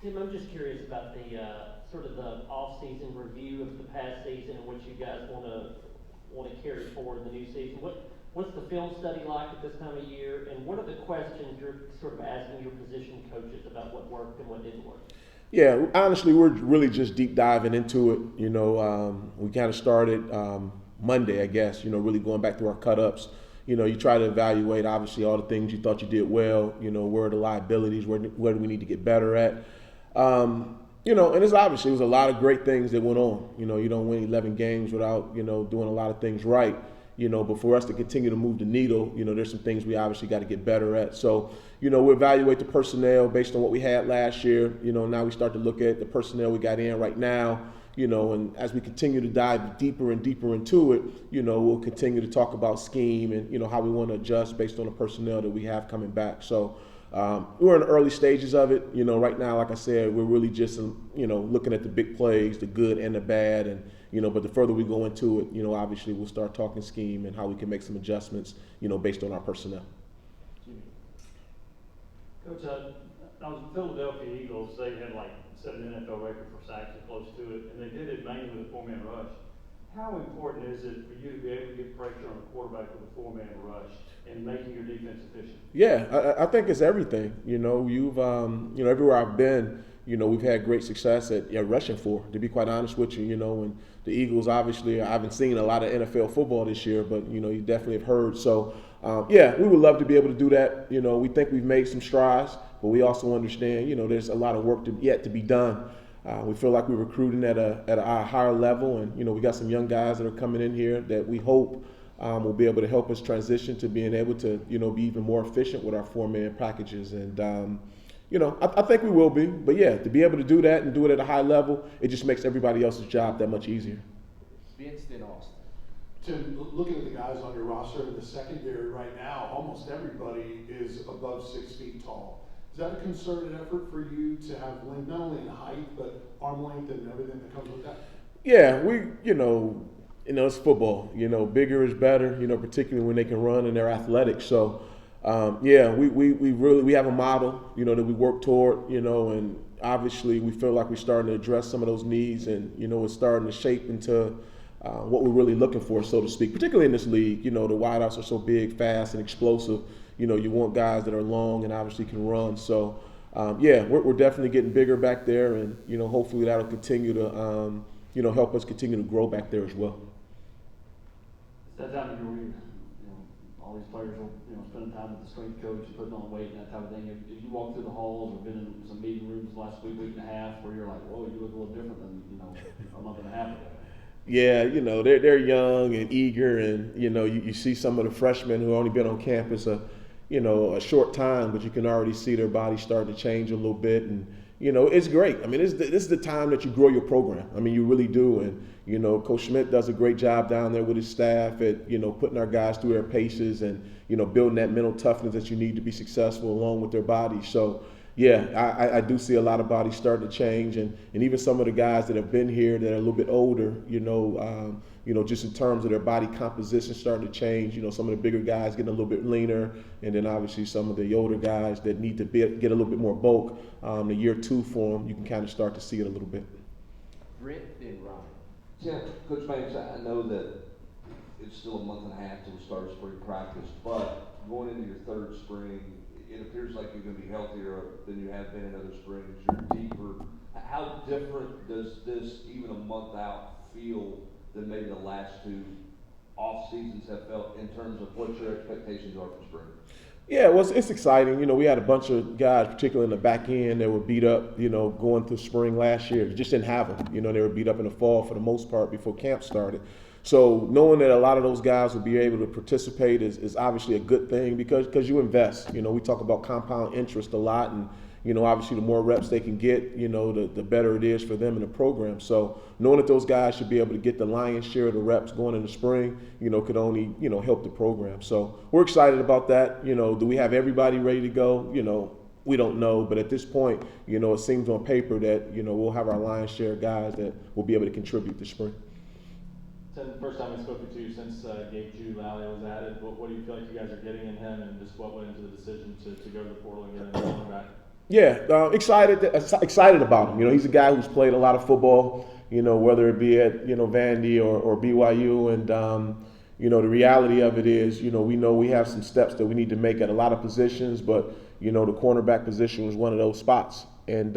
Tim, I'm just curious about the sort of the off-season review of the past season and what you guys want to carry forward in the new season. What's the film study like at this time of year, and what are the questions you're sort of asking your position coaches about what worked and what didn't work? Yeah, honestly, we're really just deep diving into it. We kind of started Monday, I guess. Really going back through our cut ups. You try to evaluate obviously all the things you thought you did well. Where are the liabilities? Where do we need to get better at? And it's obviously it was a lot of great things that went on. You don't win 11 games without doing a lot of things right. But for us to continue to move the needle, there's some things we obviously got to get better at. So, we evaluate the personnel based on what we had last year. Now we start to look at the personnel we got in right now. And as we continue to dive deeper and deeper into it, we'll continue to talk about scheme and, how we want to adjust based on the personnel that we have coming back. So we're in the early stages of it. Right now, like I said, we're really just, looking at the big plays, the good and the bad. And, but the further we go into it, obviously we'll start talking scheme and how we can make some adjustments, based on our personnel. Coach, I was the Philadelphia Eagles. They had set an NFL record for sacks or close to it, and they did it mainly with a four-man rush. How important is it for you to be able to get pressure on the quarterback with a four-man rush and making your defense efficient? Yeah, I think it's everything. You've everywhere I've been, we've had great success at rushing for. To be quite honest with you, and the Eagles obviously I haven't seen a lot of NFL football this year, but you definitely have heard. So we would love to be able to do that. We think we've made some strides, but we also understand there's a lot of work yet to be done. We feel like we're recruiting at a higher level, and we got some young guys that are coming in here that we hope will be able to help us transition to being able to be even more efficient with our four-man packages. And I think we will be. But yeah, to be able to do that and do it at a high level, it just makes everybody else's job that much easier. Vince in Austin. Tim, looking at the guys on your roster in the secondary right now, almost everybody is above 6 feet tall. Is that a concerted effort for you to have length, not only in height, but arm length and everything that comes with that? Yeah, it's football. Bigger is better. Particularly when they can run and they're athletic. So, we really have a model. That we work toward. And obviously we feel like we're starting to address some of those needs, and it's starting to shape into what we're really looking for, so to speak. Particularly in this league, the wideouts are so big, fast, and explosive. You want guys that are long and obviously can run. So, we're definitely getting bigger back there, and hopefully that'll continue to help us continue to grow back there as well. It's that time of year where all these players are spending time with the strength coach and putting on weight and that type of thing. If you walk through the halls or been in some meeting rooms the last week and a half where you're like, whoa, you look a little different than a month and a half ago. Yeah, they're young and eager, and you see some of the freshmen who only been on campus a short time, but you can already see their bodies starting to change a little bit, and it's great. I mean, this is the time that you grow your program. I mean, you really do, and Coach Schmidt does a great job down there with his staff at putting our guys through their paces and building that mental toughness that you need to be successful along with their bodies. So. Yeah, I do see a lot of bodies starting to change, and even some of the guys that have been here that are a little bit older, just in terms of their body composition starting to change. Some of the bigger guys getting a little bit leaner, and then obviously some of the older guys that need to get a little bit more bulk. The year two for them, you can kind of start to see it a little bit. Brent and Ryan. Yeah, Coach Banks, I know that it's still a month and a half till we start spring practice, but going into your third spring, it appears like you're going to be healthier than you have been in other springs. You're deeper. How different does this, even a month out, feel than maybe the last two off seasons have felt in terms of what your expectations are for spring? Yeah, well, it's exciting. We had a bunch of guys, particularly in the back end, that were beat up, going through spring last year. Just didn't have them. They were beat up in the fall for the most part before camp started. So knowing that a lot of those guys will be able to participate is obviously a good thing because you invest. We talk about compound interest a lot, and obviously the more reps they can get, the better it is for them in the program. So knowing that those guys should be able to get the lion's share of the reps going in the spring, could only help the program. So we're excited about that. Do we have everybody ready to go? We don't know, but at this point, it seems on paper that we'll have our lion's share of guys that will be able to contribute this spring. The first time we spoke to you since Gabe Juliali was added, what do you feel like you guys are getting in him, and just what went into the decision to go to the portal and get another quarterback? Yeah, excited about him. You know, he's a guy who's played a lot of football. You know, whether it be at Vandy or BYU, and the reality of it is, we know we have some steps that we need to make at a lot of positions, but the cornerback position was one of those spots. And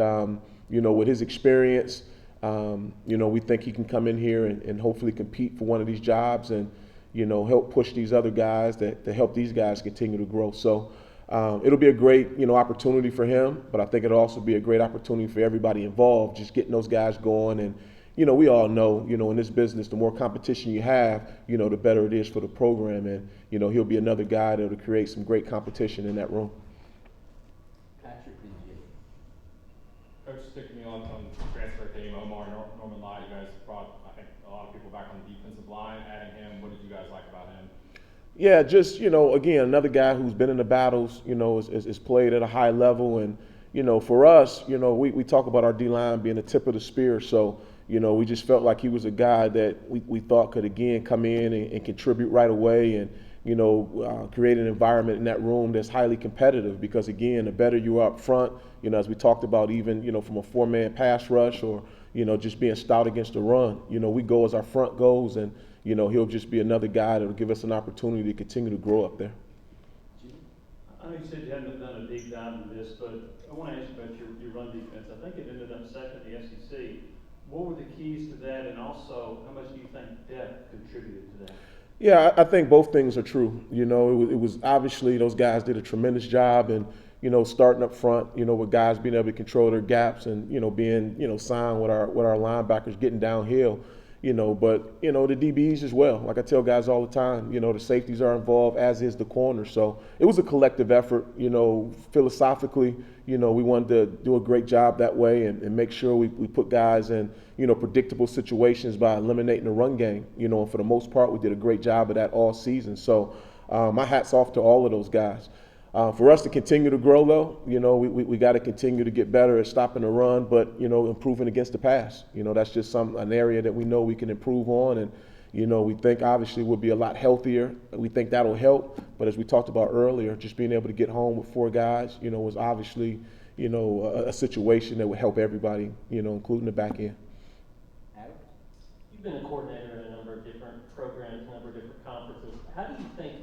with his experience, we think he can come in here and hopefully compete for one of these jobs, and help push these other guys to help these guys continue to grow. So. It'll be a great, opportunity for him, but I think it'll also be a great opportunity for everybody involved, just getting those guys going. And, we all know, in this business, the more competition you have, the better it is for the program. And, he'll be another guy that'll create some great competition in that room. Patrick and Jimmy. Coach, sticking me on the transfer team, Norman Lott, you guys brought, I think, a lot of people back on the defensive line. Adding him, what did you guys like about him? Yeah, just, again, another guy who's been in the battles, is played at a high level. And, for us, we talk about our D-line being the tip of the spear. So, we just felt like he was a guy that we thought could, again, come in and contribute right away and, create an environment in that room that's highly competitive. Because, again, the better you are up front, as we talked about, even, from a four-man pass rush or, just being stout against the run, we go as our front goes. And, he'll just be another guy that'll give us an opportunity to continue to grow up there. I know you said you hadn't done a deep dive into this, but I want to ask you about your run defense. I think it ended up second in the SEC. What were the keys to that, and also how much do you think depth contributed to that? Yeah, I think both things are true. It was obviously those guys did a tremendous job, and starting up front, with guys being able to control their gaps and being signed with our linebackers getting downhill. But the DBs as well. Like I tell guys all the time, the safeties are involved, as is the corner. So it was a collective effort. Philosophically, we wanted to do a great job that way and make sure we put guys in, predictable situations by eliminating the run game. And for the most part, we did a great job of that all season. So my hat's off to all of those guys. For us to continue to grow, though, we got to continue to get better at stopping the run, but, improving against the pass. That's just an area that we know we can improve on. And, we think obviously we'll be a lot healthier. We think that'll help. But as we talked about earlier, just being able to get home with four guys, was obviously, a situation that would help everybody, including the back end. Adam? You've been a coordinator in a number of different programs, a number of different conferences. How do you think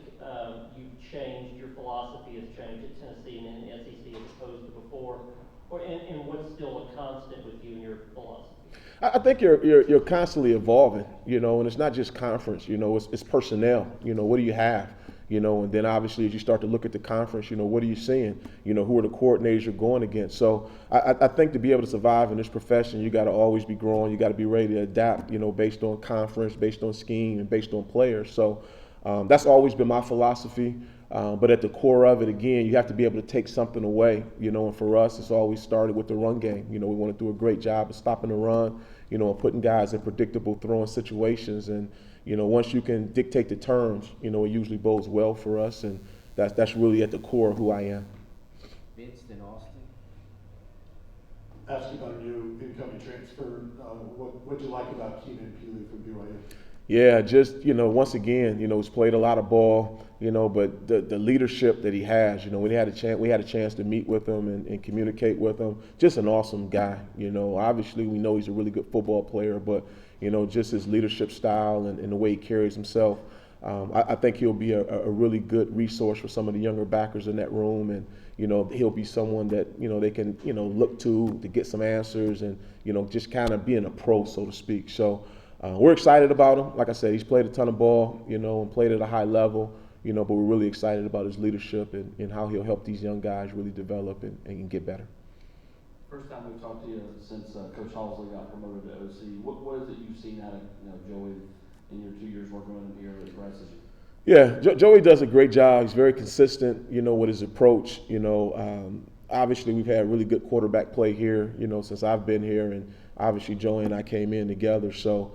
you've changed, your philosophy has changed at Tennessee and in the SEC as opposed to before? And what's still a constant with you and your philosophy? I think you're constantly evolving, and it's not just conference, it's personnel. What do you have? And then obviously as you start to look at the conference, what are you seeing? Who are the coordinators you're going against? So I think to be able to survive in this profession, you got to always be growing. You got to be ready to adapt, based on conference, based on scheme, and based on players. So that's always been my philosophy. But at the core of it, again, you have to be able to take something away, and for us, it's always started with the run game. We want to do a great job of stopping the run, and putting guys in predictable throwing situations. And, once you can dictate the terms, it usually bodes well for us. And that's really at the core of who I am. Vince and Austin. Ask you about a new incoming transfer. What'd you like about Keenan Peely from BYU? Yeah, just, once again, he's played a lot of ball, but the leadership that he has, we had a chance to meet with him and communicate with him. Just an awesome guy, Obviously, we know he's a really good football player, but, just his leadership style and the way he carries himself. I think he'll be a really good resource for some of the younger backers in that room. And, he'll be someone that, they can, look to get some answers and, just kind of being a pro, so to speak. So, we're excited about him. Like I said, he's played a ton of ball, and played at a high level, but we're really excited about his leadership and how he'll help these young guys really develop and get better. First time we've talked to you since Coach Halsley got promoted to OC. What is it you've seen out of Joey in your 2 years working with him here at Bryce? Yeah, Joey does a great job. He's very consistent, with his approach. Obviously, we've had really good quarterback play here, since I've been here, and obviously Joey and I came in together. So,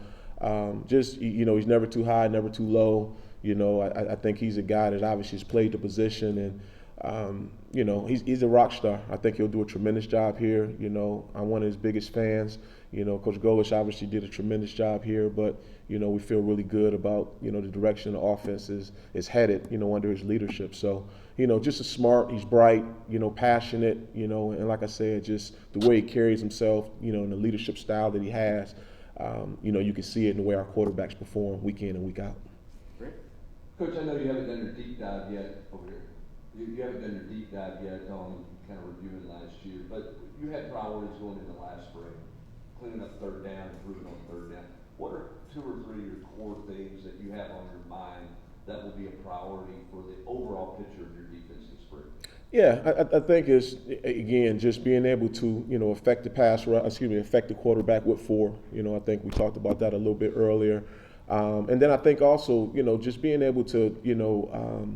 he's never too high, never too low. I think he's a guy that obviously has played the position, and You know, he's a rock star. I think he'll do a tremendous job here. You know, I'm one of his biggest fans. You know, Coach Golish obviously did a tremendous job here, but, you know, we feel really good about, you know, the direction the offense is headed, you know, under his leadership. So, you know, just a smart, he's bright, you know, passionate, you know, and like I said, just the way he carries himself, you know, and the leadership style that he has, you know, you can see it in the way our quarterbacks perform week in and week out. Coach, I know you haven't done your deep dive yet over here. You haven't done your deep dive yet on kind of reviewing last year, but you had priorities going into last spring, cleaning up third down, improving on third down. What are 2 or 3 of your core things that you have on your mind that will be a priority for the overall picture of your defense this spring? Yeah, I think it's, again, just being able to, you know, affect the quarterback with 4. You know, I think we talked about that a little bit earlier. And then I think also, you know, just being able to, you know,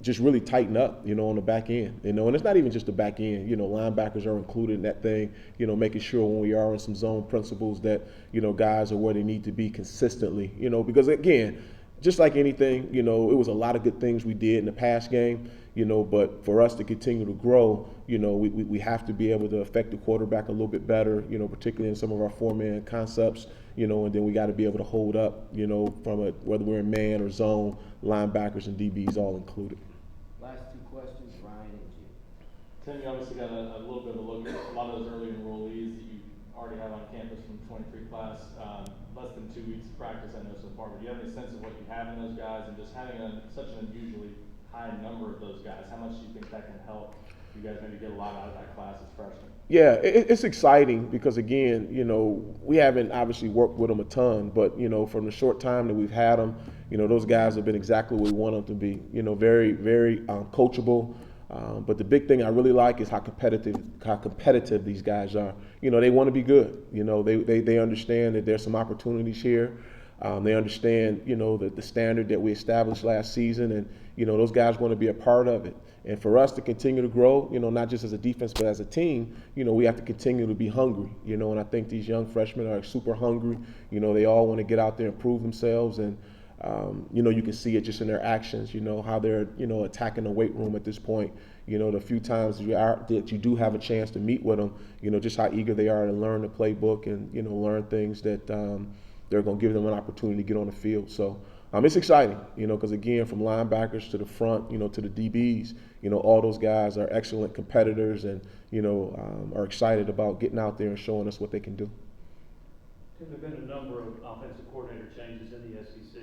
just really tighten up, you know, on the back end, you know, and it's not even just the back end, you know, linebackers are included in that thing, you know, making sure when we are in some zone principles that, you know, guys are where they need to be consistently, you know, because again, just like anything, you know, it was a lot of good things we did in the past game, you know, but for us to continue to grow, you know, we have to be able to affect the quarterback a little bit better, you know, particularly in some of our 4-man concepts, you know, and then we got to be able to hold up, you know, whether we're in man or zone, linebackers and DBs all included. Last 2 questions, Ryan and Jim. Tim, you obviously got a little bit of a look at a lot of those early enrollees that you already have on campus from the 23 class. Less than 2 weeks of practice, I know so far, but do you have any sense of what you have in those guys, and just having such an unusually high number of those guys, how much do you think that can help you guys maybe get a lot out of that class as freshmen? Yeah, it's exciting because, again, you know, we haven't obviously worked with them a ton, but, you know, from the short time that we've had them, you know, those guys have been exactly what we want them to be, you know, very, very coachable. But the big thing I really like is how competitive these guys are. You know, they want to be good. You know, they understand that there's some opportunities here. They understand, you know, the standard that we established last season, and, you know, those guys want to be a part of it. And for us to continue to grow, you know, not just as a defense, but as a team, you know, we have to continue to be hungry, you know, and I think these young freshmen are super hungry. You know, they all want to get out there and prove themselves, and, you know, you can see it just in their actions, you know, how they're, you know, attacking the weight room at this point. You know, the few times that you do have a chance to meet with them, you know, just how eager they are to learn the playbook and, you know, learn things that they're going to give them an opportunity to get on the field. So it's exciting, you know, because, again, from linebackers to the front, you know, to the DBs, you know, all those guys are excellent competitors and, you know, are excited about getting out there and showing us what they can do. There have been a number of offensive coordinator changes in the SEC.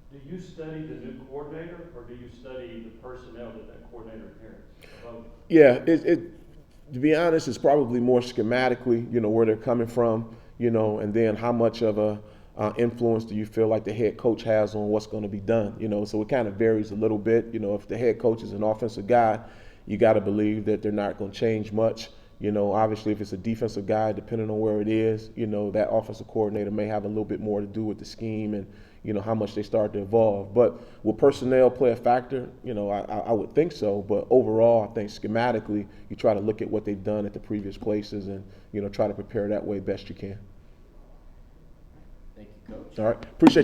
Do you study the new coordinator, or do you study the personnel that coordinator inherits? Both? Yeah, to be honest, it's probably more schematically, you know, where they're coming from, you know, and then how much of a influence do you feel like the head coach has on what's going to be done, you know? So it kind of varies a little bit. You know, if the head coach is an offensive guy, you got to believe that they're not going to change much. You know, obviously, if it's a defensive guy, depending on where it is, you know, that offensive coordinator may have a little bit more to do with the scheme and, you know, how much they start to evolve. But will personnel play a factor? You know, I would think so. But overall, I think schematically, you try to look at what they've done at the previous places and, you know, try to prepare that way best you can. Thank you, Coach. All right. Appreciate